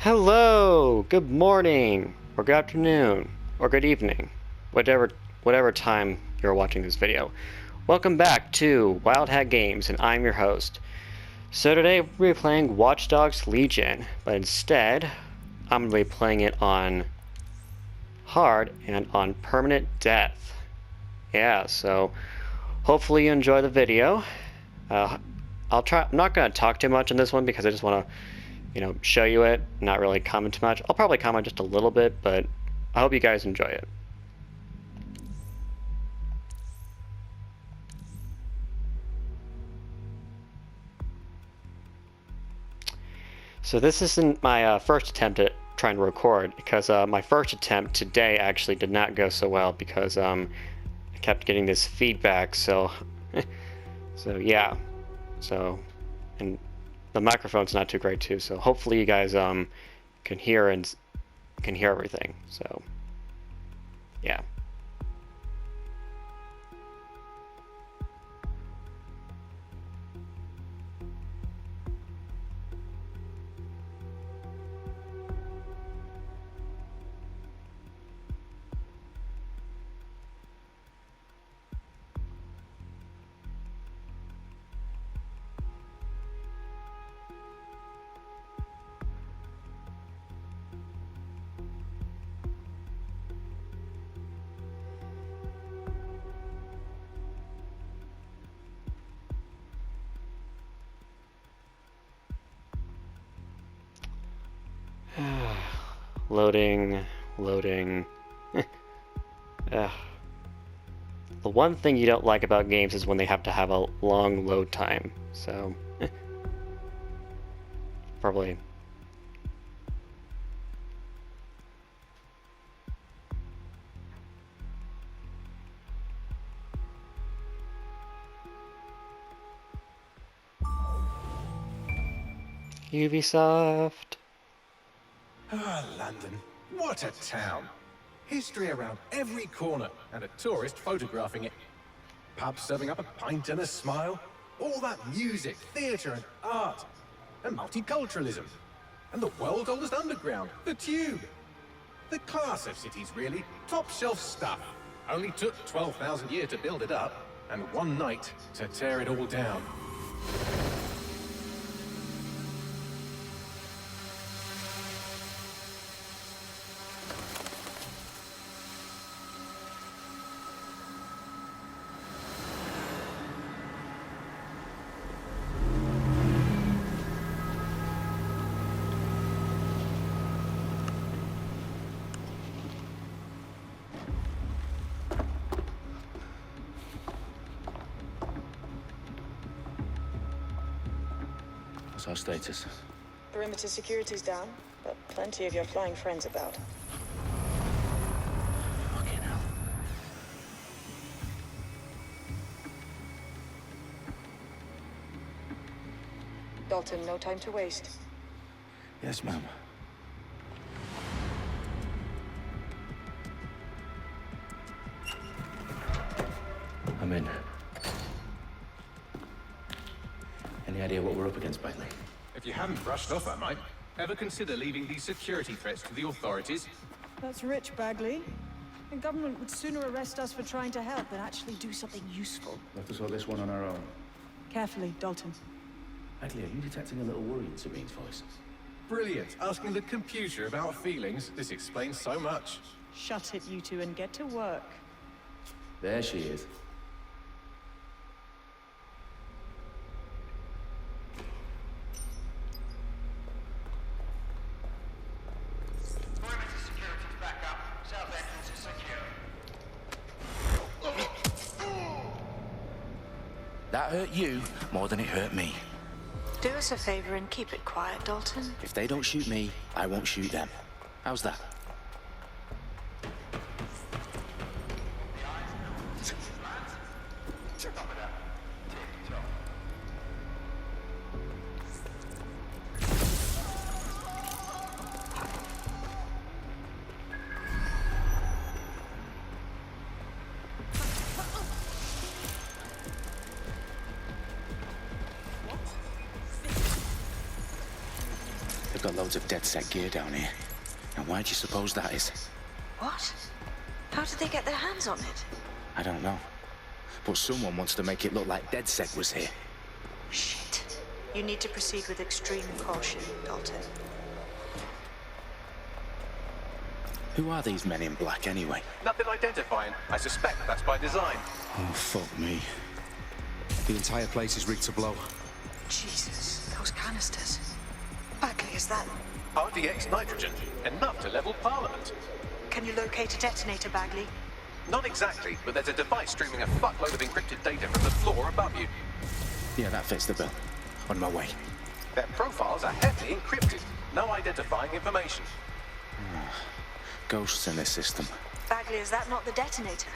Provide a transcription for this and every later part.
Hello, good morning, or good afternoon, or good evening, whatever time you're watching this video. Welcome back to Wild Hat Games, and I'm your host. So today we'll be playing Watch Dogs Legion, but instead, I'm going to be playing it on hard and on permanent death. Yeah, so hopefully you enjoy the video. I'm not going to talk too much in this one because I just want to show you it, not really comment too much. I'll probably comment just a little bit, but I hope you guys enjoy it. So this isn't my first attempt at trying to record, because my first attempt today actually did not go so well because I kept getting this feedback, so yeah. So, and the microphone's not too great too, so hopefully you guys can hear everything. So yeah. Loading. The one thing you don't like about games is when they have to have a long load time, so probably. Ubisoft. Ah, London. What a town. History around every corner, and a tourist photographing it. Pubs serving up a pint and a smile. All that music, theatre and art. And multiculturalism. And the world's oldest underground, the Tube. The class of cities, really. Top shelf stuff. Only took 12,000 years to build it up, and one night to tear it all down. What's our status? Perimeter security's down, but plenty of your flying friends about. Fucking hell. Dalton, no time to waste. Yes, ma'am. I'm in. Any idea what we're up against, Bagley? If you haven't brushed off, I might. Ever consider leaving these security threats to the authorities? That's rich, Bagley. The government would sooner arrest us for trying to help than actually do something useful. We'll have to sort this one on our own. Carefully, Dalton. Bagley, are you detecting a little worry in Sabine's voice? Brilliant. Asking the computer about feelings. This explains so much. Shut it, you two, and get to work. There she is. That hurt you more than it hurt me. Do us a favor and keep it quiet, Dalton. If they don't shoot me, I won't shoot them. How's that? They've got loads of DedSec gear down here. And why do you suppose that is? What? How did they get their hands on it? I don't know. But someone wants to make it look like DedSec was here. Shit. You need to proceed with extreme caution, Dalton. Who are these men in black anyway? Nothing identifying. I suspect that's by design. Oh, fuck me. The entire place is rigged to blow. Jesus, those canisters. Bagley, is that... RDX nitrogen. Enough to level Parliament. Can you locate a detonator, Bagley? Not exactly, but there's a device streaming a fuckload of encrypted data from the floor above you. Yeah, that fits the bill. On my way. Their profiles are heavily encrypted. No identifying information. Ghosts in this system. Bagley, is that not the detonator?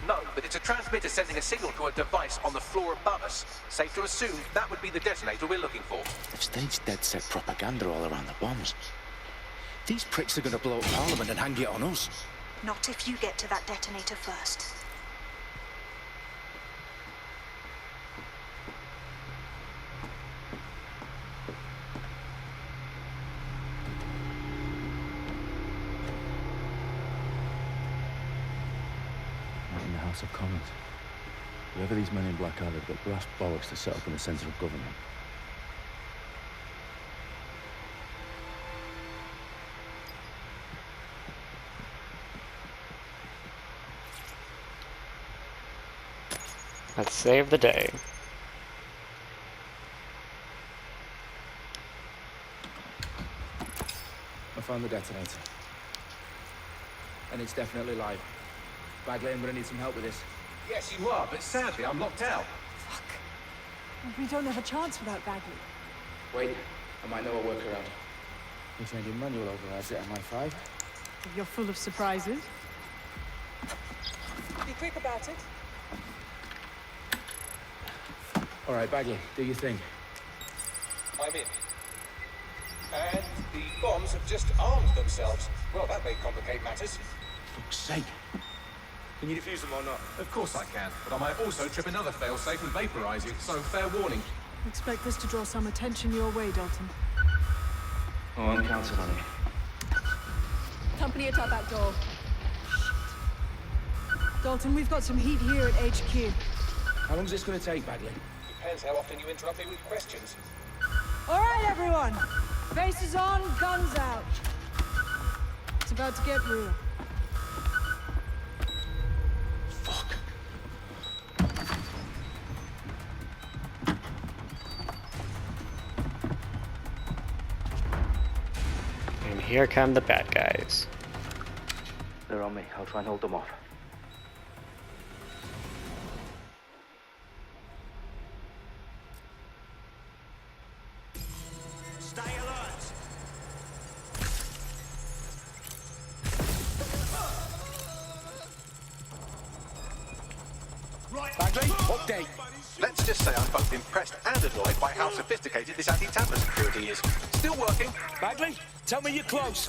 No, but it's a transmitter sending a signal to a device on the floor above us. Safe to assume that would be the detonator we're looking for. They've staged DedSec propaganda all around the bombs. These pricks are going to blow up Parliament and hang it on us. Not if you get to that detonator first. Not in the House of Commons. Whoever these men in black are, they've got brass bollocks to set up in the centre of government. Let's save the day. I found the detonator. And it's definitely live. Bagley, I'm gonna need some help with this. Yes, you are, but sadly I'm locked out. Fuck. We don't have a chance without Bagley. Wait, I might know a workaround. If your manual overrides it, MI5. You're full of surprises. Be quick about it. All right, Bagley, do your thing. I'm in. And the bombs have just armed themselves. Well, that may complicate matters. Fuck's sake. Can you defuse them or not? Of course I can, but I might also trip another failsafe and vaporize you, so fair warning. Expect this to draw some attention your way, Dalton. Oh, I'm counting on it. Company at our back door. Dalton, we've got some heat here at HQ. How long is this gonna take, Bagley? Depends how often you interrupt me with questions. All right, everyone. Faces on, guns out. It's about to get real. Fuck. And here come the bad guys. They're on me. I'll try and hold them off. Bagley, update. Let's just say I'm both impressed and annoyed by how sophisticated this anti-tamper security is. Still working. Bagley, tell me you're close.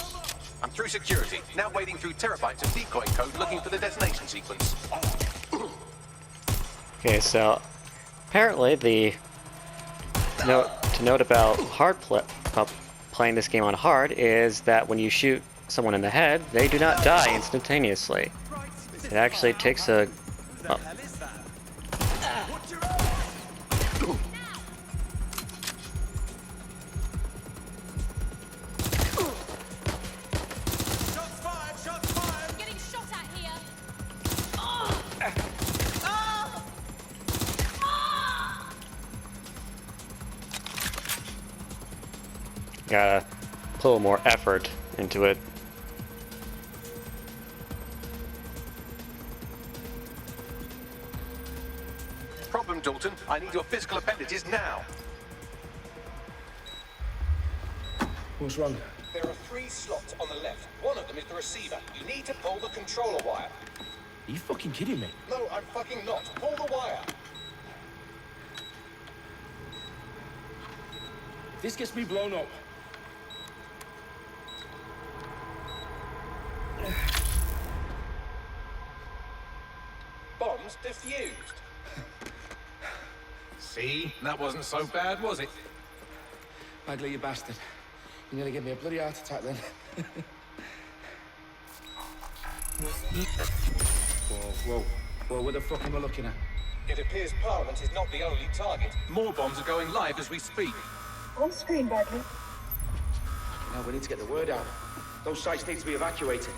I'm through security, now wading through terabytes of decoy code looking for the detonation sequence. Okay, so apparently the note about about playing this game on hard is that when you shoot someone in the head, they do not die instantaneously. It actually takes a gotta put a little more effort into it. Problem, Dalton. I need your physical appendages now. What's wrong? There are 3 slots on the left. One of them is the receiver. You need to pull the controller wire. Are you fucking kidding me? No, I'm fucking not. Pull the wire. If this gets me blown up. Bombs defused. See? That wasn't so bad, was it? Bagley, you bastard. You nearly gave me a bloody heart attack then. Whoa, what the fuck am I looking at? It appears Parliament is not the only target. More bombs are going live as we speak. On screen, Bagley. Now we need to get the word out. Those sites need to be evacuated.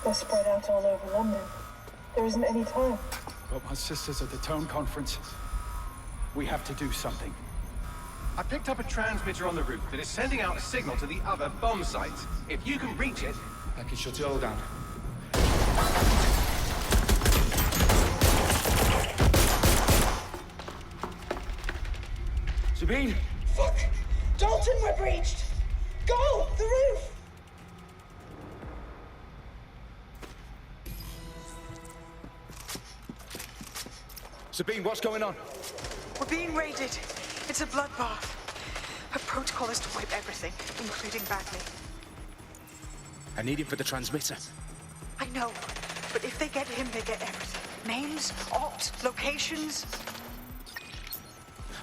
They're spread out all over London. There isn't any time. But my sister's at the town conference. We have to do something. I picked up a transmitter on the roof that is sending out a signal to the other bomb sites. If you can reach it... I can shut it all down. Sabine! Fuck! Dalton, we're breached! Go! The roof! Sabine, what's going on? We're being raided. It's a bloodbath. Her protocol is to wipe everything, including Bagley. I need him for the transmitter. I know, but if they get him, they get everything. Names, opt, locations.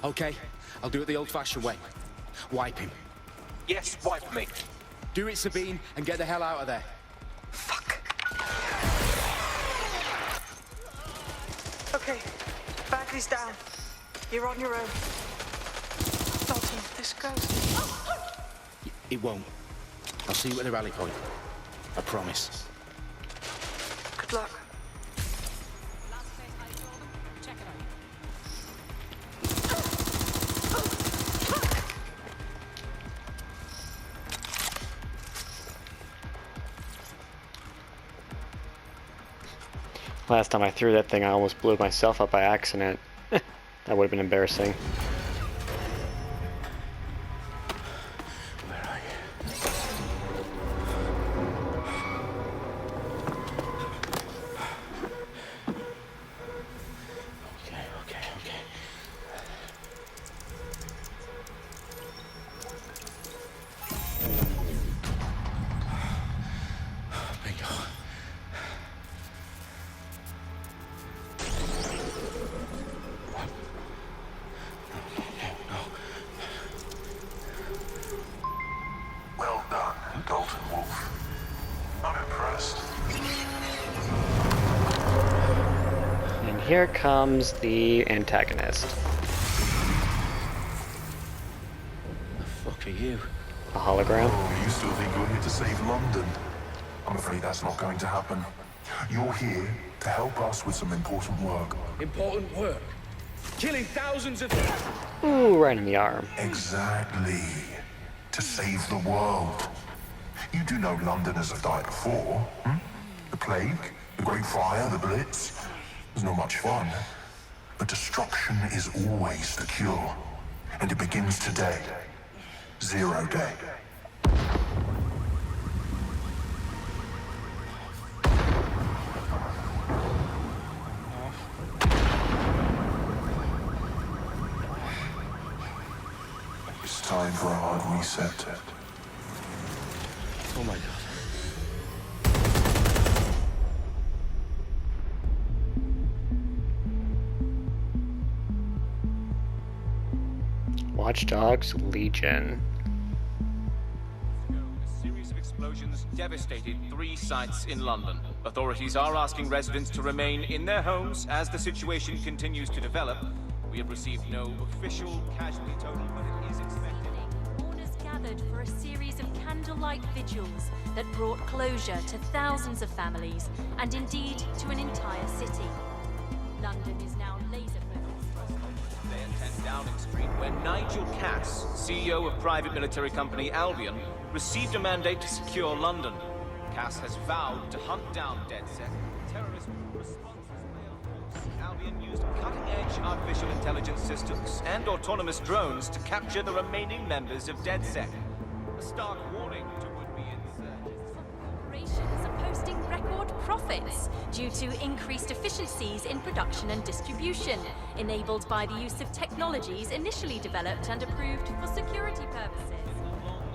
Okay, I'll do it the old-fashioned way. Wipe him. Yes, wipe me. Do it, Sabine, and get the hell out of there. Fuck. Okay, Bagley's down. You're on your own. Dalton, if this goes... It won't. I'll see you at the rally point. I promise. Good luck. Last time I threw that thing, I almost blew myself up by accident. That would have been embarrassing. Where are you? Okay. Bingo. Well done, Dalton Wolf. I'm impressed. And here comes the antagonist. The fuck are you? A hologram. Oh, you still think you're here to save London? I'm afraid that's not going to happen. You're here to help us with some important work. Important work. Killing thousands of... Ooh, right in the arm. Exactly. To save the world. You do know Londoners have died before, hmm? The plague, the Great Fire, the Blitz. It was not much fun. But destruction is always the cure. And it begins today. Zero Day. It's time for a hard reset. Oh my god. Watch Dogs Legion. A series of explosions devastated 3 sites in London. Authorities are asking residents to remain in their homes as the situation continues to develop. We have received no official casualty total, but it is expected. Mourners gathered for a series of candlelight vigils that brought closure to thousands of families and indeed to an entire city. London is now laser-focused. Day at 10 Downing Street, where Nigel Cass, CEO of private military company Albion, received a mandate to secure London. Cass has vowed to hunt down DedSec. Terrorist responses failed force. Albion used cutting-edge artificial intelligence systems and autonomous drones to capture the remaining members of DedSec. A stark warning to would-be insurgents. Corporations are posting record profits due to increased efficiencies in production and distribution, enabled by the use of technologies initially developed and approved for security purposes.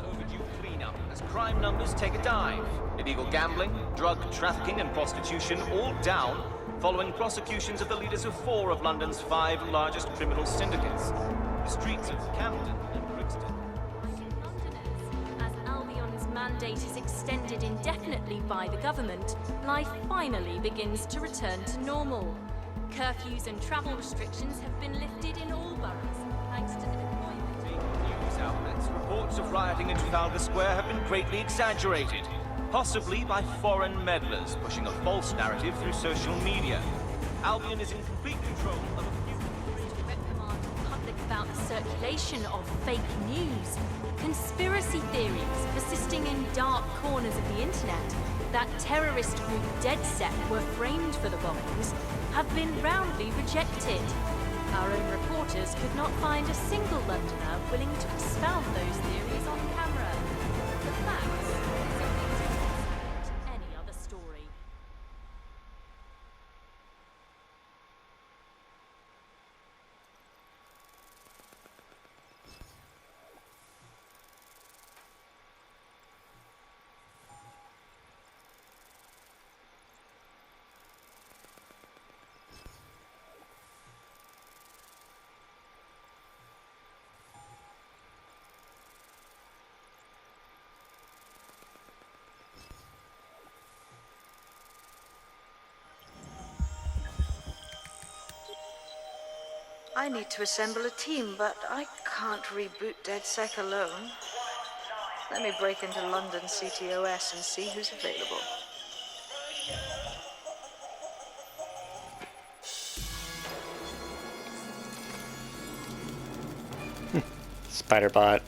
Overdue cleanup as crime numbers take a dive. Illegal gambling, drug trafficking and prostitution all down following prosecutions of the leaders of 4 of London's 5 largest criminal syndicates. The streets of Camden and Brixton. Londoners, mandate is extended indefinitely by the government, life finally begins to return to normal. Curfews and travel restrictions have been lifted in all boroughs, thanks to the deployment. News outlets, reports of rioting in Trafalgar Square have been greatly exaggerated, possibly by foreign meddlers pushing a false narrative through social media. Albion is in complete control of a few... To reprimand the public about the circulation of fake news, conspiracy theories persisting in dark corners of the internet that terrorist group DedSec were framed for the bombings have been roundly rejected. Our own reporters could not find a single Londoner willing to expound those theories on camera. The facts simply don't support any other story. I need to assemble a team, but I can't reboot DedSec alone. Let me break into London CTOS and see who's available. Spiderbot.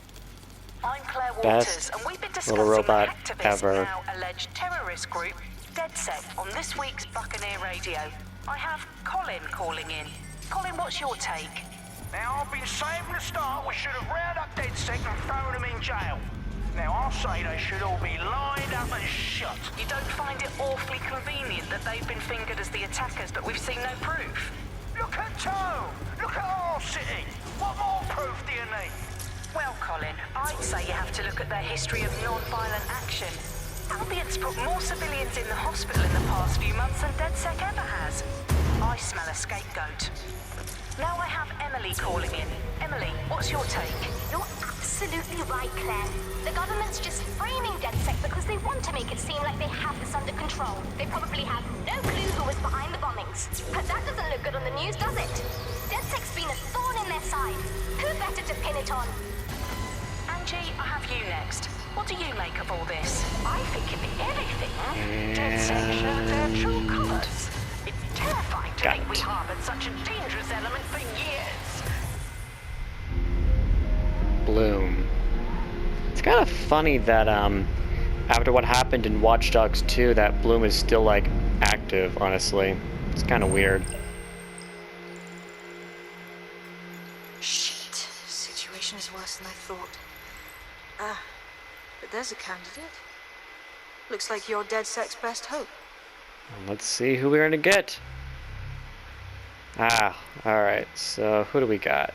I'm Claire Waters, Best and we've been little discussing robot the activist, ever. now alleged terrorist group, DedSec, on this week's Buccaneer Radio. I have Colin calling in. Colin, what's your take? Now, I've been saying from the start we should have rounded up DedSec and thrown them in jail. Now, I'll say they should all be lined up and shot. You don't find it awfully convenient that they've been fingered as the attackers, but we've seen no proof? Look at Toe! Look at our city! What more proof do you need? Well, Colin, I'd say you have to look at their history of non-violent action. Albion's put more civilians in the hospital in the past few months than DedSec ever has. I smell a scapegoat. Now I have Emily calling in. Emily, what's your take? You're absolutely right, Claire. The government's just framing DedSec because they want to make it seem like they have this under control. They probably have no clue who was behind the bombings. But that doesn't look good on the news, does it? DedSec's been a thorn in their side. Who better to pin it on? Angie, I have you next. What do you make of all this? I think if anything, DedSec showed their true colours. It's terrifying to think we harboured such a dangerous element for years. Bloom. It's kind of funny that after what happened in Watch Dogs 2 that Bloom is still like active, honestly. It's kind of weird. Shit. Situation is worse than I thought. But there's a candidate. Looks like you're DedSec's best hope. Let's see who we're gonna get. Alright, so who do we got?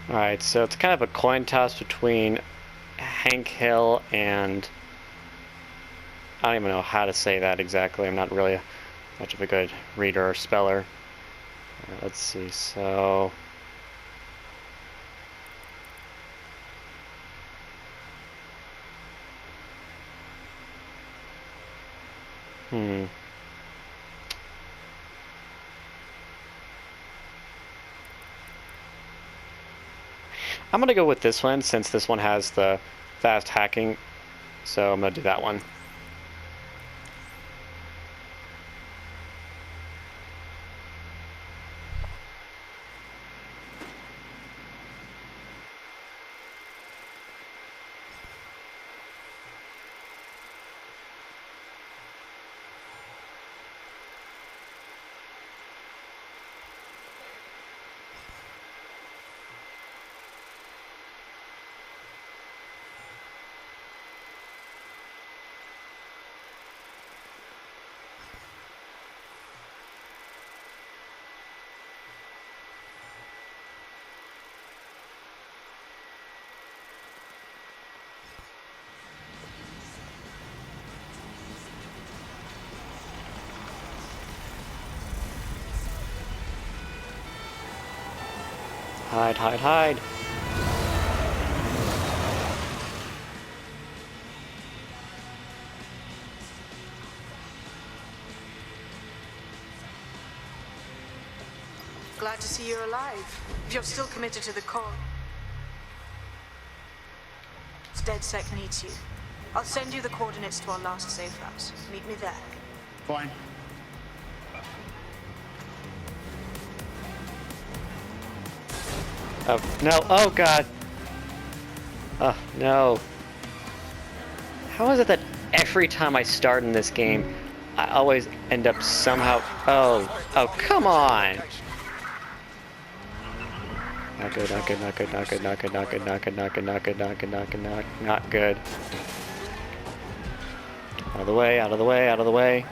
Alright, so it's kind of a coin toss between Hank Hill and... I don't even know how to say that exactly. I'm not really much of a good reader or speller. Let's see, so... I'm gonna go with this one since this one has the fast hacking, so I'm gonna do that one. Hide, hide, hide. Glad to see you're alive. If you're still committed to the cause, DedSec needs you. I'll send you the coordinates to our last safe house. Meet me there. Fine. Oh, no. Oh, God. Oh, no. How is it that every time I start in this game, I always end up somehow... Oh, come on! Not good, not good, not good, not good, not good, not good, not good, not good, not good, not good, not good, not good. Out of the way, out of the way, out of the way.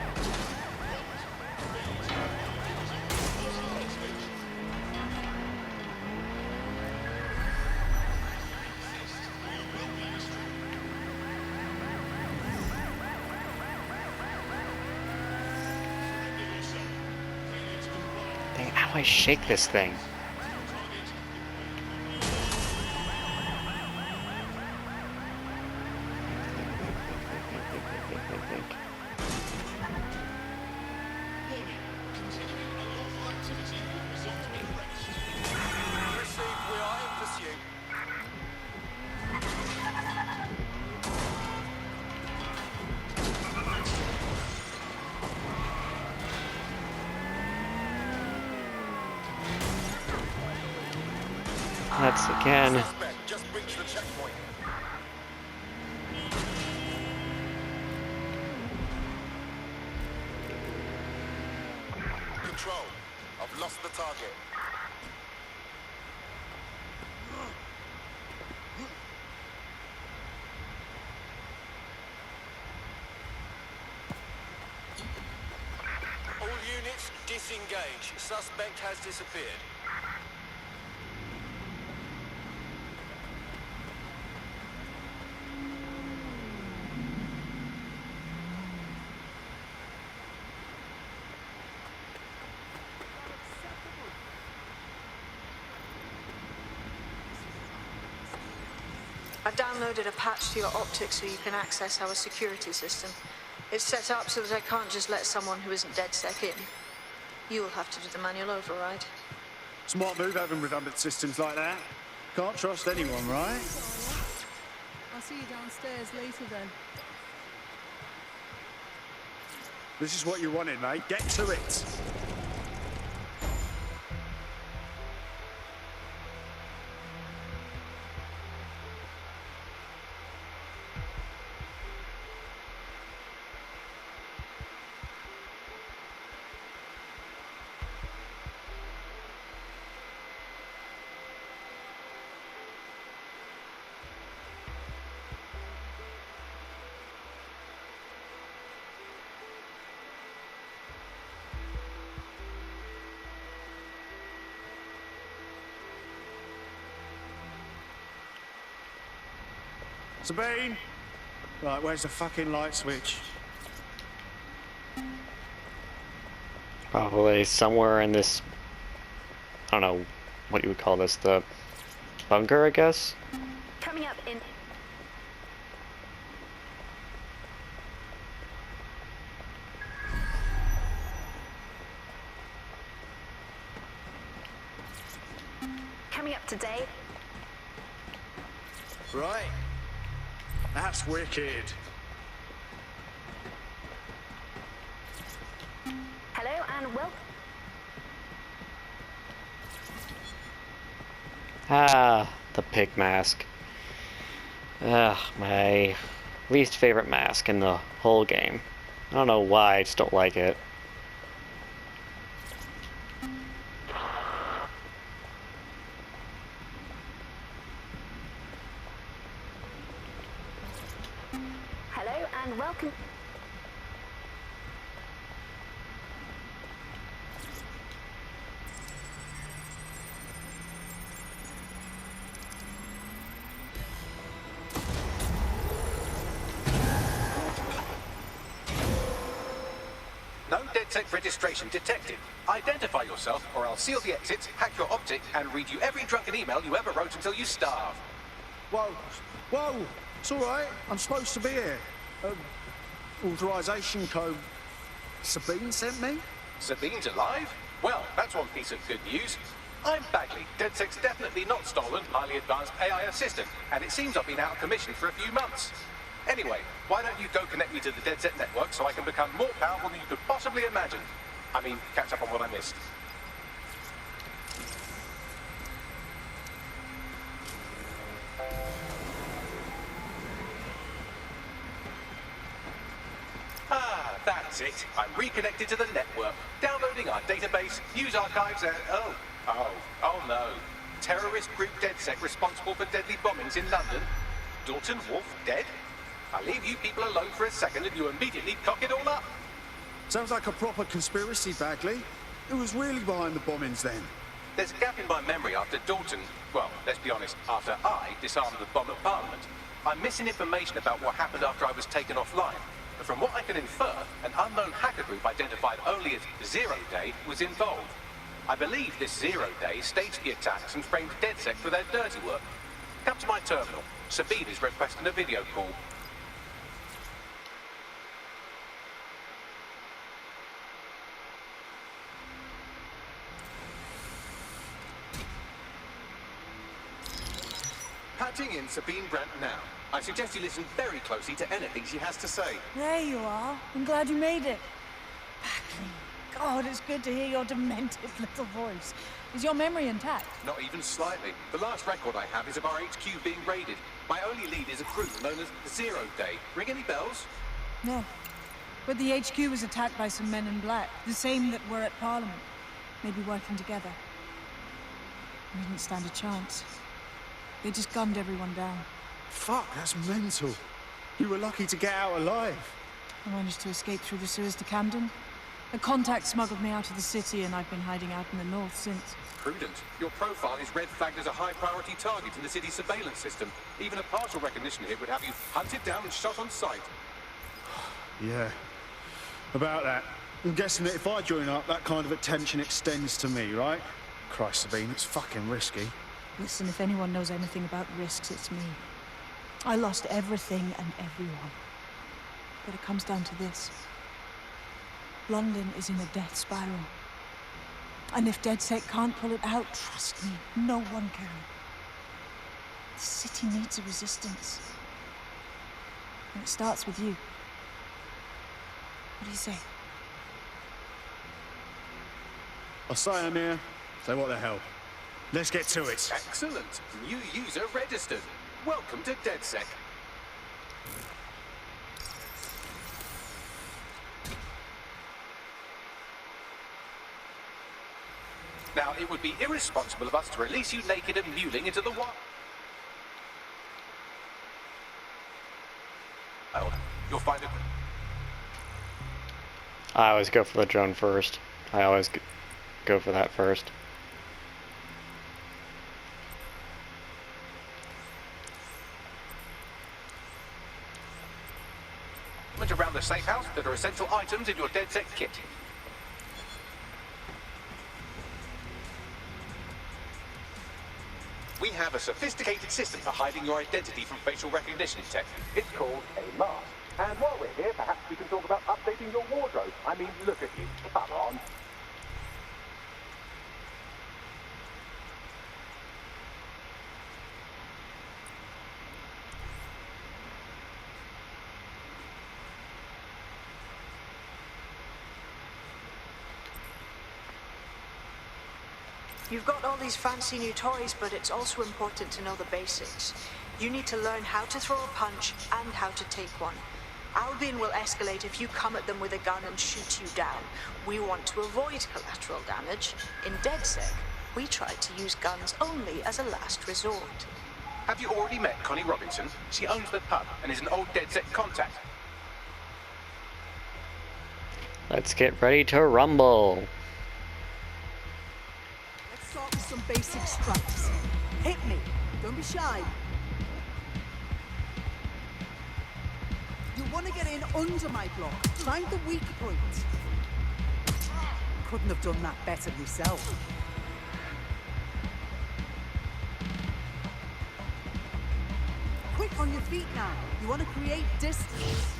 Dang, how do I shake this thing? That's again. Just reach the checkpoint. Control. I've lost the target. All units disengage. Suspect has disappeared. I've downloaded a patch to your optics so you can access our security system. It's set up so that I can't just let someone who isn't DedSec in. You'll have to do the manual override. Smart move having redundant systems like that. Can't trust anyone, right? I'll see you downstairs later then. This is what you wanted, mate. Get to it. Sabine! Right, where's the fucking light switch? Probably somewhere in this... I don't know what you would call this, the bunker, I guess? Coming up in... Coming up today. Right. That's wicked. Hello and welcome. Ah, the pig mask. My least favorite mask in the whole game. I don't know why, I just don't like it. Hello and welcome. No dead DedSec registration detected. Identify yourself, or I'll seal the exits, hack your optic, and read you every drunken email you ever wrote until you starve. Whoa, whoa, it's all right. I'm supposed to be here. Authorization code. Sabine sent me? Sabine's alive? Well, that's one piece of good news. I'm Bagley, DedSec's definitely not stolen, highly advanced AI assistant, and it seems I've been out of commission for a few months. Anyway, why don't you go connect me to the DedSec network so I can become more powerful than you could possibly imagine? I mean, catch up on what I missed. Ah, that's it. I'm reconnected to the network, downloading our database, news archives, and oh no. Terrorist group DedSec responsible for deadly bombings in London. Dalton Wolf dead? I leave you people alone for a second and you immediately cock it all up. Sounds like a proper conspiracy, Bagley. Who was really behind the bombings then? There's a gap in my memory after Dalton, well, let's be honest, after I disarmed the bomb at Parliament. I'm missing information about what happened after I was taken offline. But from what I can infer, an unknown hacker group identified only as Zero Day was involved. I believe this Zero Day staged the attacks and framed DedSec for their dirty work. Come to my terminal. Sabine is requesting a video call. Patching in Sabine Brandt now. I suggest you listen very closely to anything she has to say. There you are. I'm glad you made it. Bagley. God, it's good to hear your demented little voice. Is your memory intact? Not even slightly. The last record I have is of our HQ being raided. My only lead is a group known as Zero Day. Ring any bells? No. But the HQ was attacked by some men in black. The same that were at Parliament. Maybe working together. We didn't stand a chance. They just gunned everyone down. Fuck, that's mental. You were lucky to get out alive. I managed to escape through the sewers to Camden. A contact smuggled me out of the city, and I've been hiding out in the north since. Prudent. Your profile is red flagged as a high-priority target in the city's surveillance system. Even a partial recognition hit would have you hunted down and shot on sight. Yeah. About that. I'm guessing that if I join up, that kind of attention extends to me, right? Christ, Sabine, it's fucking risky. Listen, if anyone knows anything about risks, it's me. I lost everything and everyone. But it comes down to this. London is in a death spiral. And if DedSec can't pull it out, trust me, no one can. The city needs a resistance. And it starts with you. What do you say? I say I'm here. So what the hell? Let's get to it. Excellent. New user registered. Welcome to DedSec. Now, it would be irresponsible of us to release you naked and mewling into the wild. You'll find it. I always go for the drone first. I always go for that first. Around the safe house that are essential items in your DedSec kit. We have a sophisticated system for hiding your identity from facial recognition tech. It's called a mask. And while we're here, perhaps we can talk about updating your wardrobe. I mean, look at you. Come on. You've got all these fancy new toys, but it's also important to know the basics. You need to learn how to throw a punch and how to take one. Albion will escalate if you come at them with a gun and shoot you down. We want to avoid collateral damage. In DedSec, we try to use guns only as a last resort. Have you already met Connie Robinson? She owns the pub and is an old DedSec contact. Let's get ready to rumble. Let's start with some basic strikes. Hit me. Don't be shy. You want to get in under my block. Find the weak point. Couldn't have done that better myself. Quick on your feet now. You want to create distance.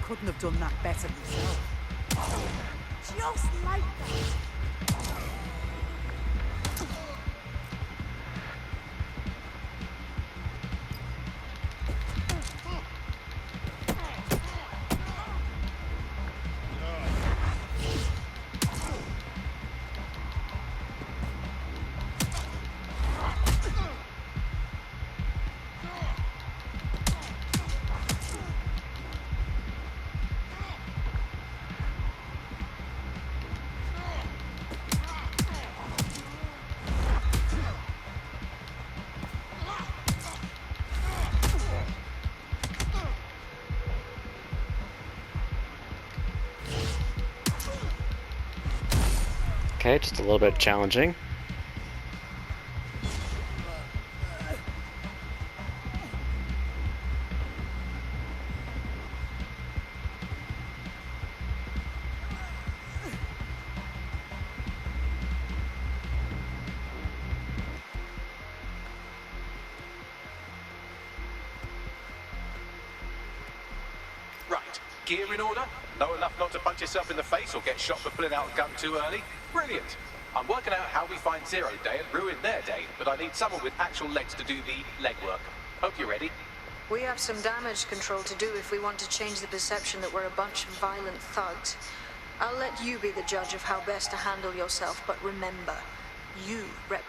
Couldn't have done that better myself. Just like that. Okay, just a little bit challenging. Right, gear in order? Know enough not to punch yourself in the face or get shot for pulling out a gun too early? Brilliant! I'm working out how we find Zero Day and ruin their day, but I need someone with actual legs to do the legwork. Hope you're ready. We have some damage control to do if we want to change the perception that we're a bunch of violent thugs. I'll let you be the judge of how best to handle yourself, but remember, you rep...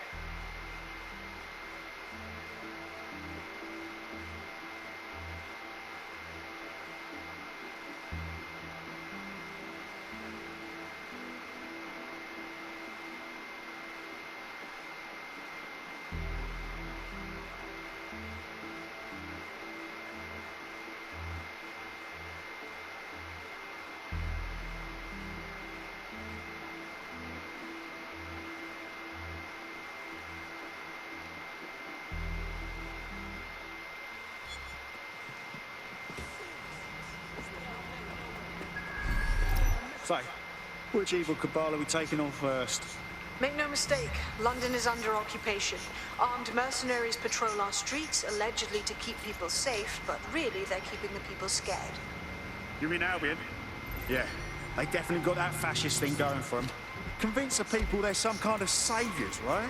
So, which evil cabal are we taking on first? Make no mistake, London is under occupation. Armed mercenaries patrol our streets, allegedly to keep people safe, but really they're keeping the people scared. You mean Albion? Yeah, they definitely got that fascist thing going for them. Convince the people they're some kind of saviours, right?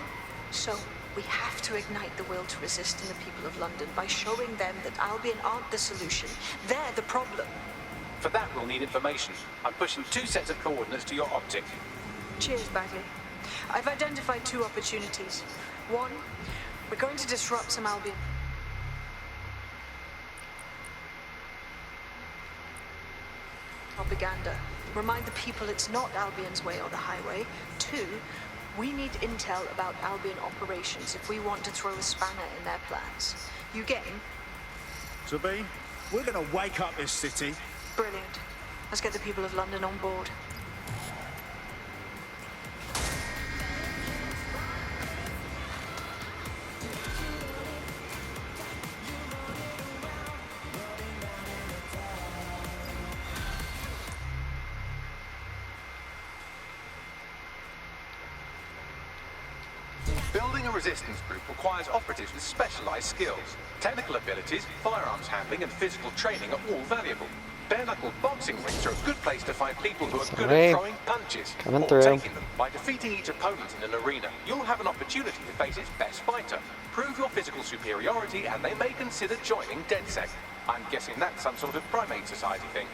So, we have to ignite the will to resist in the people of London by showing them that Albion aren't the solution. They're the problem. For that, we'll need information. I'm pushing 2 sets of coordinates to your optic. Cheers, Bagley. I've identified 2 opportunities. One, we're going to disrupt some Albion. Propaganda. Remind the people it's not Albion's way or the highway. 2, we need intel about Albion operations if we want to throw a spanner in their plans. You game? Sabine, we're gonna wake up this city. Brilliant. Let's get the people of London on board. Building a resistance group requires operatives with specialized skills. Technical abilities, firearms handling, and physical training are all valuable. Bare-knuckle boxing rings are a good place to find people who are good at throwing punches or taking them. By defeating each opponent in an arena, you'll have an opportunity to face its best fighter. Prove your physical superiority, and they may consider joining DedSec. I'm guessing that's some sort of primate society thing.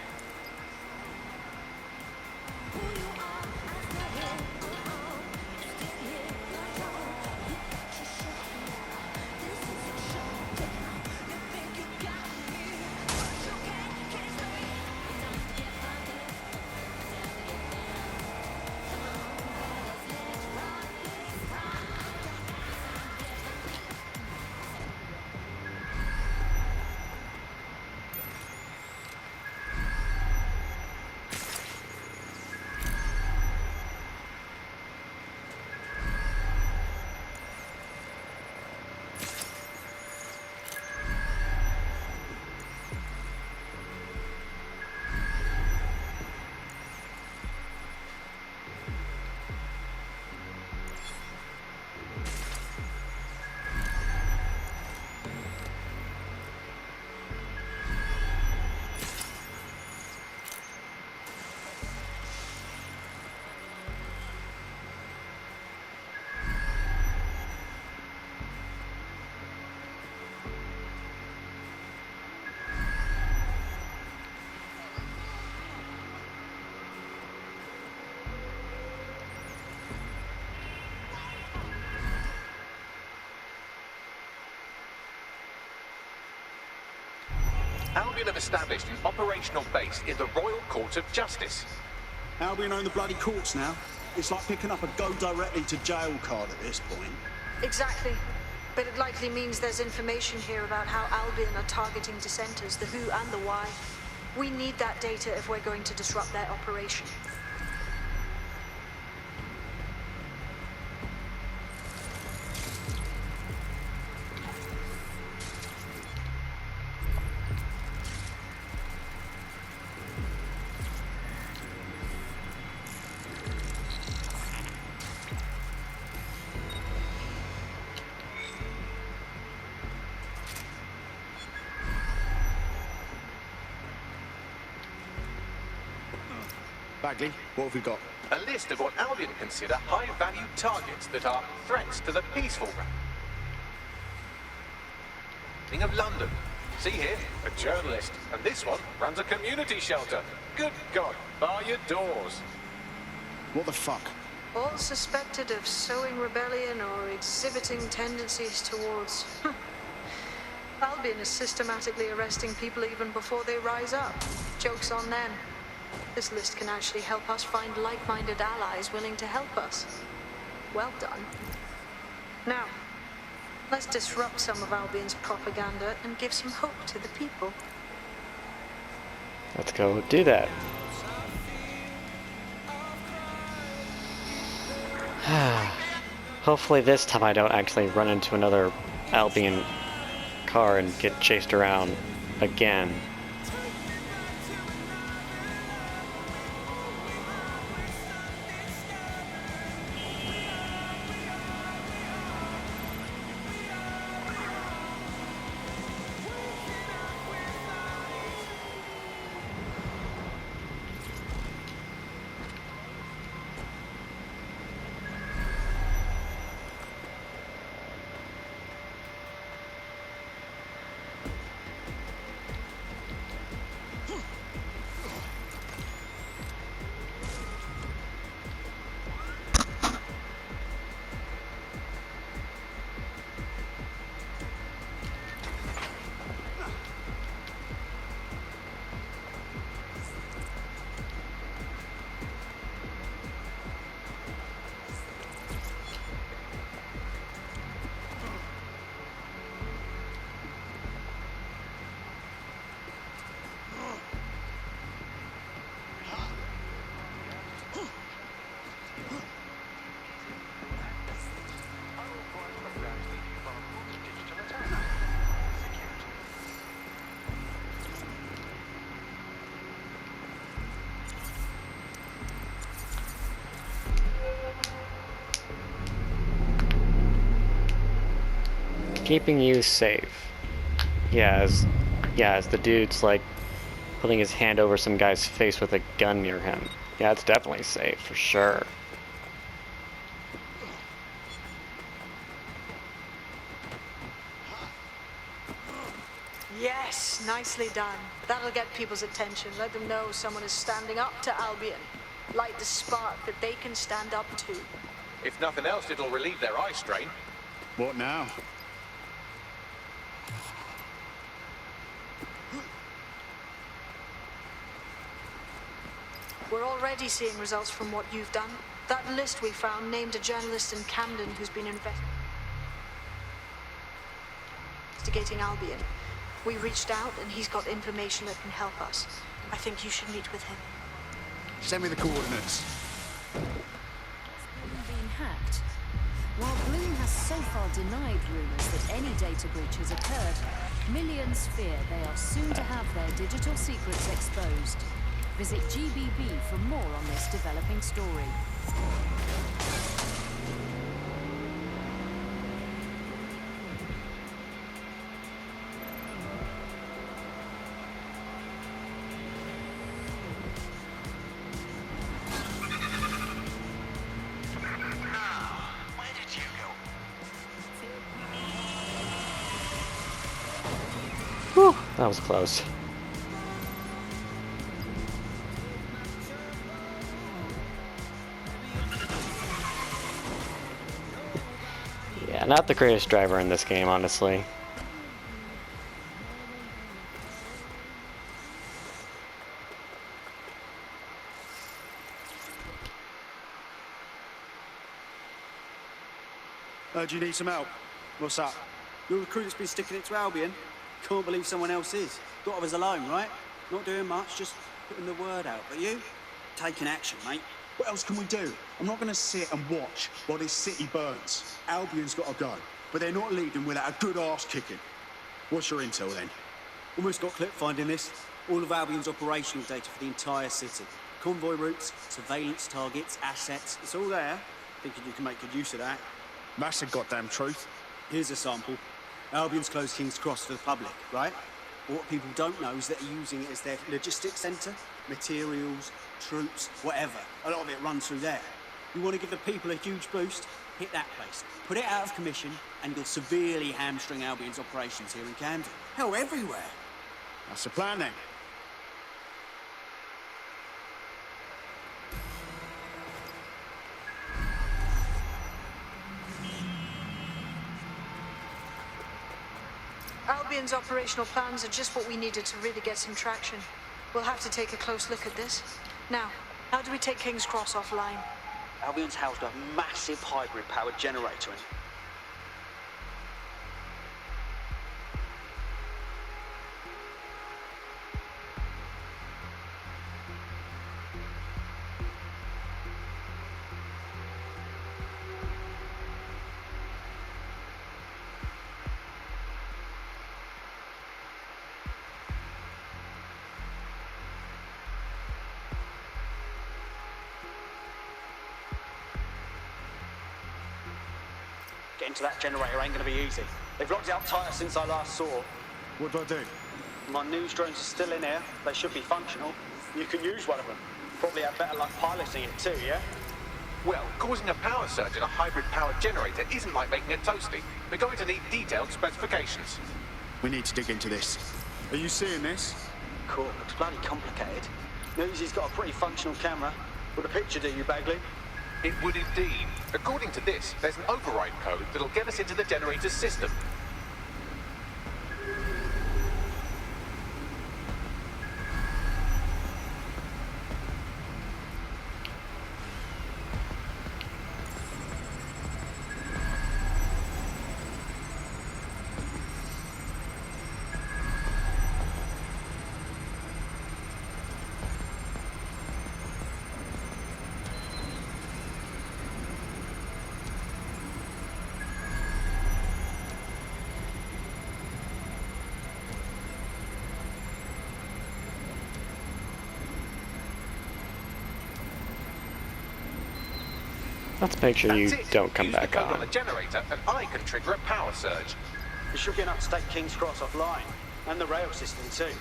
Albion have established an operational base in the Royal Court of Justice. Albion own the bloody courts now. It's like picking up a go directly to jail card at this point. Exactly. But it likely means there's information here about how Albion are targeting dissenters, the who and the why. We need that data if we're going to disrupt their operation. Bagley, what have we got? A list of what Albion consider high-value targets that are threats to the peaceful running of London. See here, a journalist, and this one runs a community shelter. Good God, bar your doors. What the fuck? All suspected of sowing rebellion or exhibiting tendencies towards... Albion is systematically arresting people even before they rise up. Joke's on them. This list can actually help us find like-minded allies willing to help us. Well done. Now, let's disrupt some of Albion's propaganda and give some hope to the people. Let's go do that. Hopefully this time I don't actually run into another Albion car and get chased around again. Keeping you safe. Yeah, as the dude's like putting his hand over some guy's face with a gun near him. Yeah, it's definitely safe, for sure. Yes, nicely done. That'll get people's attention. Let them know someone is standing up to Albion. Light the spark that they can stand up to. If nothing else, it'll relieve their eye strain. What now? We're already seeing results from what you've done. That list we found named a journalist in Camden who's been investigating Albion. We reached out and he's got information that can help us. I think you should meet with him. Send me the coordinates. Being hacked. While Bloom has so far denied rumors that any data breach has occurred, millions fear they are soon to have their digital secrets exposed. Visit GBB for more on this developing story. Whew, that was close. Yeah, not the greatest driver in this game, honestly. Heard you need some help. What's up? You're the crew that's been sticking it to Albion. Can't believe someone else is. Thought I was alone, right? Not doing much, just putting the word out. But you? Taking action, mate. What else can we do? I'm not going to sit and watch while this city burns. Albion's got to go, but they're not leaving without a good arse kicking. What's your intel then? Almost got clip finding this. All of Albion's operational data for the entire city. Convoy routes, surveillance targets, assets. It's all there. Thinking you can make good use of that. That's the goddamn truth. Here's a sample. Albion's closed King's Cross for the public, right? But what people don't know is that they're using it as their logistics centre. Materials, troops, whatever. A lot of it runs through there. You want to give the people a huge boost? Hit that place. Put it out of commission, and you'll severely hamstring Albion's operations here in Camden. Hell, everywhere. That's the plan then. Albion's operational plans are just what we needed to really get some traction. We'll have to take a close look at this. Now, how do we take King's Cross offline? Albion's housed a massive hybrid-powered generator in it. Getting to that generator ain't gonna be easy. They've locked it up tighter since I last saw. What do I do? My news drones are still in here. They should be functional. You can use one of them. Probably have better luck piloting it too, yeah? Well, causing a power surge in a hybrid-powered generator isn't like making a toasty. We're going to need detailed specifications. We need to dig into this. Are you seeing this? Cool. Looks bloody complicated. Newsy's got a pretty functional camera. Would a picture do you, Bagley? It would indeed. According to this, there's an override code that'll get us into the generator's system. Let's make sure you don't come back on on. the generator, and I can trigger a power surge. We should get enough to take King's Cross offline, and the rail system too.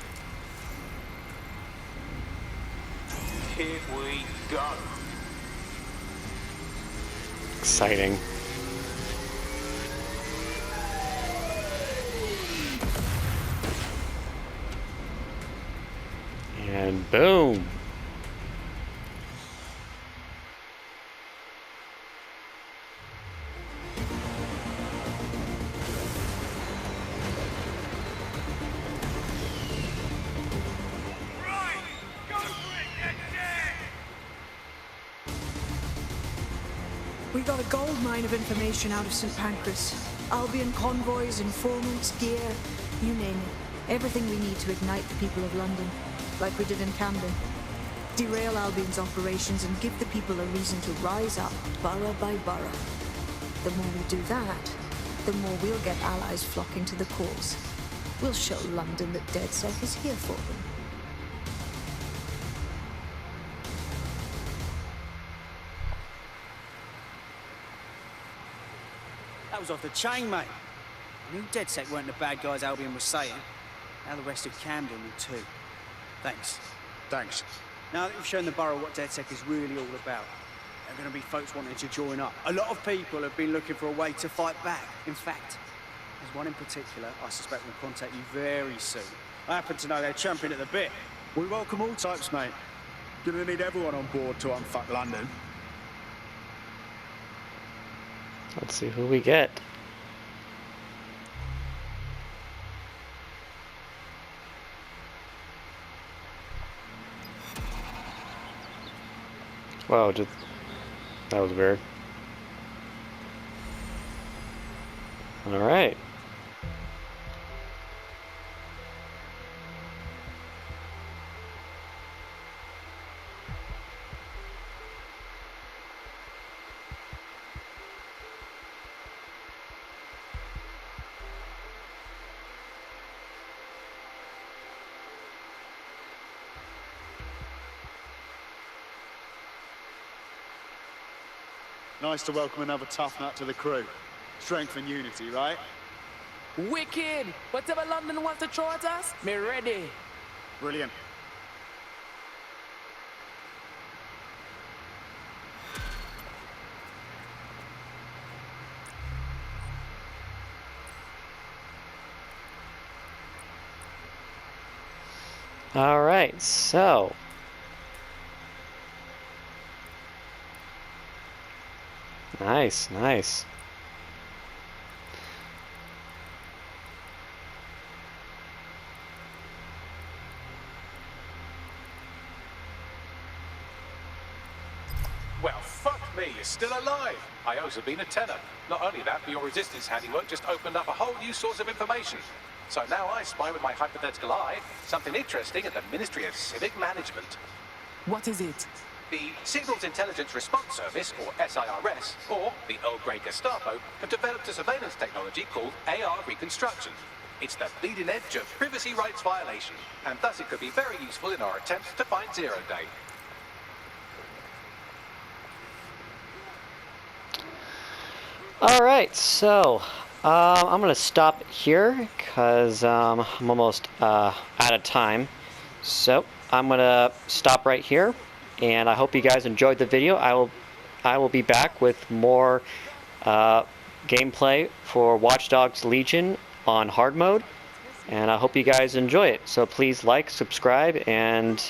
Here we go. Exciting. And boom. We got a gold mine of information out of St. Pancras. Albion convoys, informants, gear, you name it. Everything we need to ignite the people of London, like we did in Camden. Derail Albion's operations and give the people a reason to rise up, borough by borough. The more we do that, the more we'll get allies flocking to the cause. We'll show London that DedSec is here for them. That was off the chain, mate. I knew DedSec weren't the bad guys Albion was saying. Now the rest of Camden will too. Thanks. Thanks. Now that you've shown the borough what DedSec is really all about, there are going to be folks wanting to join up. A lot of people have been looking for a way to fight back. In fact, there's one in particular I suspect will contact you very soon. I happen to know they're champing at the bit. We welcome all types, mate. Gonna need everyone on board to unfuck London. Let's see who we get. Wow, that was weird. All right. Nice to welcome another tough nut to the crew. Strength and unity, right? Wicked! Whatever London wants to throw at us, me ready. Brilliant. All right, so nice, nice. Well, fuck me, you're still alive. I owe Sabine a tenner. Not only that, but your resistance handiwork just opened up a whole new source of information. So now I spy with my hypothetical eye something interesting at the Ministry of Civic Management. What is it? The Signals Intelligence Response Service, or SIRS, or the Earl Grey Gestapo, have developed a surveillance technology called AR Reconstruction. It's the bleeding edge of privacy rights violation, and thus it could be very useful in our attempts to find Zero Day. All right, so I'm gonna stop here because I'm almost out of time. So I'm gonna stop right here, and I hope you guys enjoyed the video. I will be back with more gameplay for Watch Dogs Legion on hard mode, and I hope you guys enjoy it. So please like, subscribe, and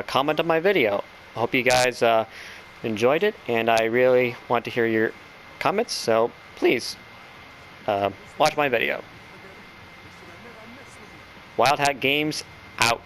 comment on my video. I hope you guys enjoyed it, and I really want to hear your comments, so please watch my video. Wild Hat Games out.